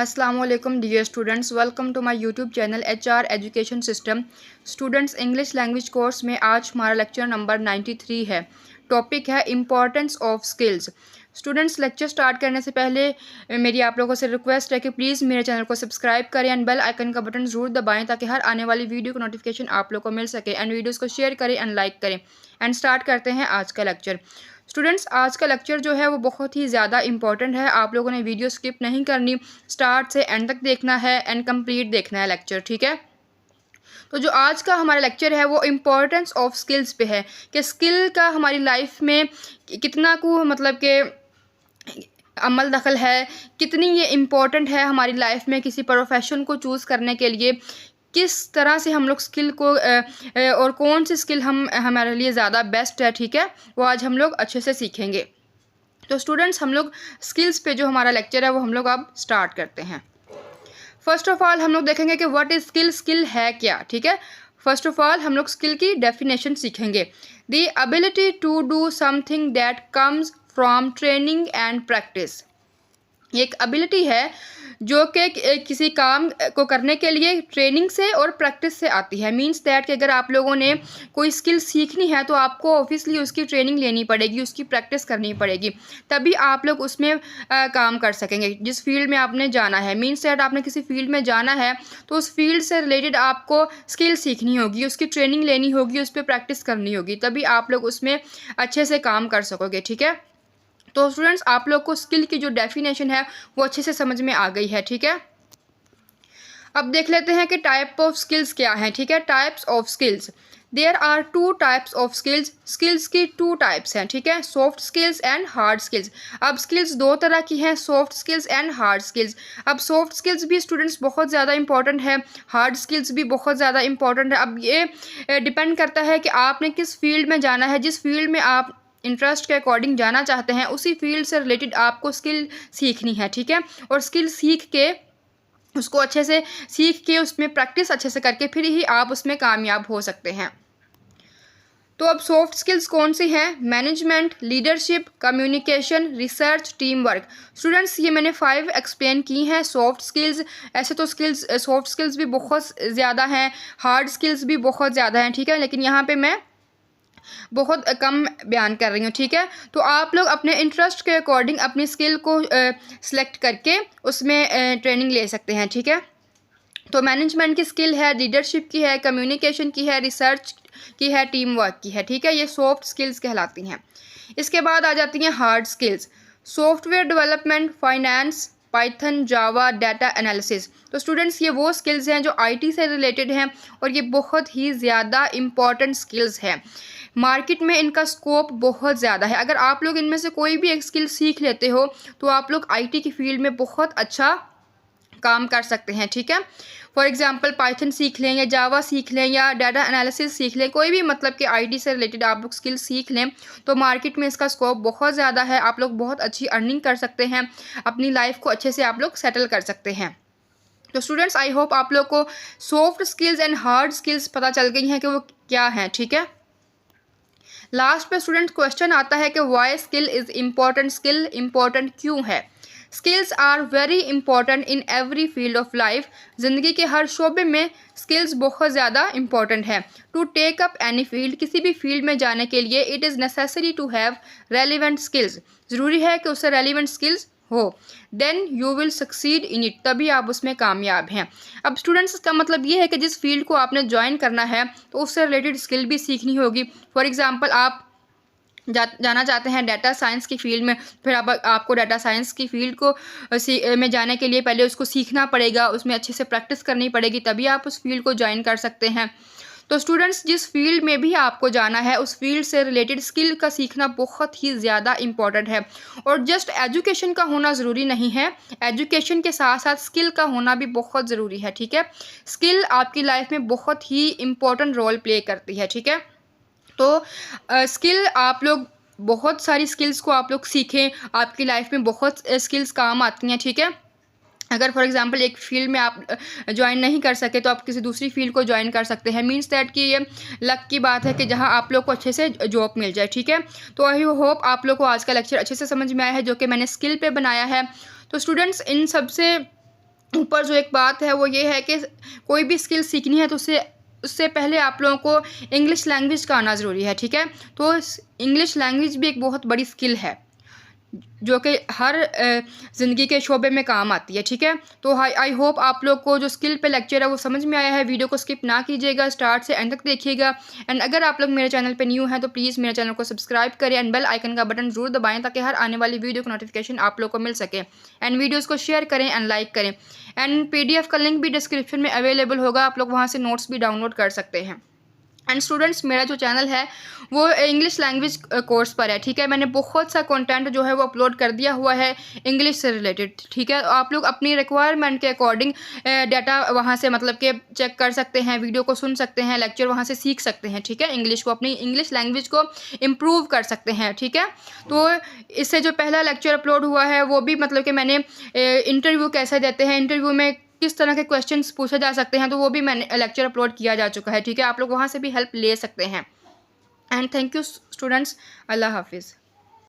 Assalamualaikum dear students, welcome to my YouTube channel HR education system. Students, English language course में आज हमारा lecture number 93 है। Topic है importance of skills. Students, lecture start करने से पहले मेरी आप लोगों से रिक्वेस्ट है कि प्लीज़ मेरे चैनल को सब्सक्राइब करें एंड बेल आइकन का बटन ज़रूर दबाएं ताकि हर आने वाली वीडियो का नोटिफिकेशन आप लोग को मिल सके। एंड वीडियोज़ को शेयर करें एंड लाइक करें। एंड स्टार्ट करते हैं आज का लेक्चर। स्टूडेंट्स, आज का लेक्चर जो है वो बहुत ही ज़्यादा इंपॉर्टेंट है। आप लोगों ने वीडियो स्किप नहीं करनी, स्टार्ट से एंड तक देखना है एंड कंप्लीट देखना है लेक्चर, ठीक है। तो जो आज का हमारा लेक्चर है वो इम्पोर्टेंस ऑफ स्किल्स पे है कि स्किल का हमारी लाइफ में कितना को मतलब कि अमल दखल है, कितनी ये इम्पोर्टेंट है हमारी लाइफ में किसी प्रोफेशन को चूज़ करने के लिए, किस तरह से हम लोग स्किल को और कौन सी स्किल हमारे लिए ज़्यादा बेस्ट है, ठीक है। वो आज हम लोग अच्छे से सीखेंगे। तो स्टूडेंट्स, हम लोग स्किल्स पे जो हमारा लेक्चर है वो हम लोग अब स्टार्ट करते हैं। फर्स्ट ऑफ ऑल हम लोग देखेंगे कि व्हाट इज़ स्किल, स्किल है क्या, ठीक है। फर्स्ट ऑफ ऑल हम लोग स्किल की डेफिनेशन सीखेंगे। The ability to do something that comes from training and practice. ये एक एबिलिटी है जो कि किसी काम को करने के लिए ट्रेनिंग से और प्रैक्टिस से आती है। मींस दैट कि अगर आप लोगों ने कोई स्किल सीखनी है तो आपको ऑब्वियसली उसकी ट्रेनिंग लेनी पड़ेगी, उसकी प्रैक्टिस करनी पड़ेगी, तभी आप लोग उसमें काम कर सकेंगे जिस फील्ड में आपने जाना है। मींस दैट आपने किसी फील्ड में जाना है तो उस फील्ड से रिलेटेड आपको स्किल सीखनी होगी, उसकी ट्रेनिंग लेनी होगी, उस पर प्रैक्टिस करनी होगी, तभी आप लोग उसमें अच्छे से काम कर सकोगे, ठीक है। तो स्टूडेंट्स, आप लोग को स्किल की जो डेफिनेशन है वो अच्छे से समझ में आ गई है, ठीक है। अब देख लेते हैं कि टाइप ऑफ स्किल्स क्या हैं, ठीक है। Types of skills, there are two types of skills. Skills की टू टाइप्स हैं, ठीक है, soft skills and hard skills. अब स्किल्स दो तरह की हैं, soft skills and hard skills. अब सॉफ्ट स्किल्स भी स्टूडेंट्स बहुत ज़्यादा इंपॉर्टेंट है, हार्ड स्किल्स भी बहुत ज़्यादा इंपॉर्टेंट है। अब ये डिपेंड करता है कि आपने किस फील्ड में जाना है, जिस फील्ड में आप इंटरेस्ट के अकॉर्डिंग जाना चाहते हैं उसी फील्ड से रिलेटेड आपको स्किल सीखनी है, ठीक है। और स्किल सीख के उसको अच्छे से सीख के उसमें प्रैक्टिस अच्छे से करके फिर ही आप उसमें कामयाब हो सकते हैं। तो अब सॉफ्ट स्किल्स कौन सी हैं? Management, leadership, communication, research, team work. Students, ये मैंने 5 एक्सप्लेन की हैं सॉफ्ट स्किल्स। ऐसे तो स्किल्स सॉफ्ट स्किल्स भी बहुत ज़्यादा हैं, हार्ड स्किल्स भी बहुत ज़्यादा हैं, ठीक है, लेकिन यहाँ पे मैं बहुत कम बयान कर रही हूँ, ठीक है। तो आप लोग अपने इंटरेस्ट के अकॉर्डिंग अपनी स्किल को सिलेक्ट करके उसमें ट्रेनिंग ले सकते हैं, ठीक है। तो मैनेजमेंट की स्किल है, लीडरशिप की है, कम्युनिकेशन की है, रिसर्च की है, टीम वर्क की है, ठीक है। ये सॉफ्ट स्किल्स कहलाती हैं। इसके बाद आ जाती हैं hard skills, software development, finance, Python, Java, data analysis. तो स्टूडेंट्स, ये वो स्किल्स हैं जो आईटी से रिलेटेड हैं और ये बहुत ही ज़्यादा इम्पॉर्टेंट स्किल्स हैं। मार्केट में इनका स्कोप बहुत ज़्यादा है। अगर आप लोग इनमें से कोई भी एक स्किल सीख लेते हो तो आप लोग आईटी की फील्ड में बहुत अच्छा काम कर सकते हैं, ठीक है। फॉर एग्जांपल पाइथन सीख लें या जावा सीख लें या डाटा एनालिसिस सीख लें, कोई भी मतलब कि आईटी से रिलेटेड आप लोग स्किल सीख लें तो मार्केट में इसका स्कोप बहुत ज़्यादा है। आप लोग बहुत अच्छी अर्निंग कर सकते हैं, अपनी लाइफ को अच्छे से आप लोग सेटल कर सकते हैं। तो स्टूडेंट्स, आई होप आप लोग को soft skills and hard skills पता चल गई हैं कि वो क्या हैं, ठीक है। लास्ट पे स्टूडेंट क्वेश्चन आता है कि why skill is important, skill important क्यों है। Skills are very important in every field of life. ज़िंदगी के हर शोबे में स्किल्स बहुत ज़्यादा इंपॉर्टेंट है। To take up any field, किसी भी फील्ड में जाने के लिए it is necessary to have relevant skills. ज़रूरी है कि उससे रेलिवेंट स्किल्स हो, then you will succeed in it, तभी आप उसमें कामयाब हैं। अब स्टूडेंट्स, इसका मतलब ये है कि जिस फील्ड को आपने ज्वाइन करना है तो उससे रिलेटेड स्किल भी सीखनी होगी। फॉर एग्जांपल आप जाना चाहते हैं डाटा साइंस की फील्ड में, फिर आपको डाटा साइंस की फील्ड को में जाने के लिए पहले उसको सीखना पड़ेगा, उसमें अच्छे से प्रैक्टिस करनी पड़ेगी, तभी आप उस फील्ड को ज्वाइन कर सकते हैं। तो स्टूडेंट्स, जिस फील्ड में भी आपको जाना है उस फील्ड से रिलेटेड स्किल का सीखना बहुत ही ज़्यादा इंपॉर्टेंट है। और जस्ट एजुकेशन का होना ज़रूरी नहीं है, एजुकेशन के साथ साथ स्किल का होना भी बहुत ज़रूरी है, ठीक है। स्किल आपकी लाइफ में बहुत ही इंपॉर्टेंट रोल प्ले करती है, ठीक है। तो स्किल आप लोग बहुत सारी स्किल्स को आप लोग सीखें, आपकी लाइफ में बहुत स्किल्स काम आती हैं, ठीक है। अगर फॉर एग्जांपल एक फील्ड में आप ज्वाइन नहीं कर सके तो आप किसी दूसरी फील्ड को ज्वाइन कर सकते हैं। मींस दैट कि ये लक की बात है कि जहां आप लोग को अच्छे से जॉब मिल जाए, ठीक है। तो आई होप आप लोग को आज का लेक्चर अच्छे से समझ में आया है जो कि मैंने स्किल पे बनाया है। तो स्टूडेंट्स, इन सबसे ऊपर जो एक बात है वो ये है कि कोई भी स्किल सीखनी है तो उससे पहले आप लोगों को इंग्लिश लैंग्वेज का आना ज़रूरी है, ठीक है। तो इंग्लिश लैंग्वेज भी एक बहुत बड़ी स्किल है जो कि हर ज़िंदगी के शोबे में काम आती है, ठीक है। तो आई होप आप लोग को जो स्किल पे लेक्चर है वो समझ में आया है। वीडियो को स्किप ना कीजिएगा, स्टार्ट से एंड तक देखिएगा। एंड अगर आप लोग मेरे चैनल पे न्यू हैं तो प्लीज़ मेरे चैनल को सब्सक्राइब करें एंड बेल आइकन का बटन ज़रूर दबाएं ताकि हर आने वाली वीडियो का नोटिफिकेशन आप लोग को मिल सके। एंड वीडियोज़ को शेयर करें एंड लाइक करें। एंड PDF का लिंक भी डिस्क्रिप्शन में अवेलेबल होगा, आप लोग वहाँ से नोट्स भी डाउनलोड कर सकते हैं। एंड स्टूडेंट्स, मेरा जो चैनल है वो इंग्लिश लैंग्वेज कोर्स पर है, ठीक है। मैंने बहुत सा कंटेंट जो है वो अपलोड कर दिया हुआ है इंग्लिश से रिलेटेड, ठीक है। आप लोग अपनी रिक्वायरमेंट के अकॉर्डिंग डाटा वहाँ से मतलब कि चेक कर सकते हैं, वीडियो को सुन सकते हैं, लेक्चर वहाँ से सीख सकते हैं, ठीक है। इंग्लिश को, अपनी इंग्लिश लैंग्वेज को इम्प्रूव कर सकते हैं, ठीक है। तो इससे जो पहला लेक्चर अपलोड हुआ है वो भी मतलब कि मैंने इंटरव्यू कैसे देते हैं, इंटरव्यू में किस तरह के क्वेश्चंस पूछे जा सकते हैं, तो वो भी मैंने लेक्चर अपलोड किया जा चुका है, ठीक है। आप लोग वहाँ से भी हेल्प ले सकते हैं। एंड थैंक यू स्टूडेंट्स, अल्लाह हाफिज़।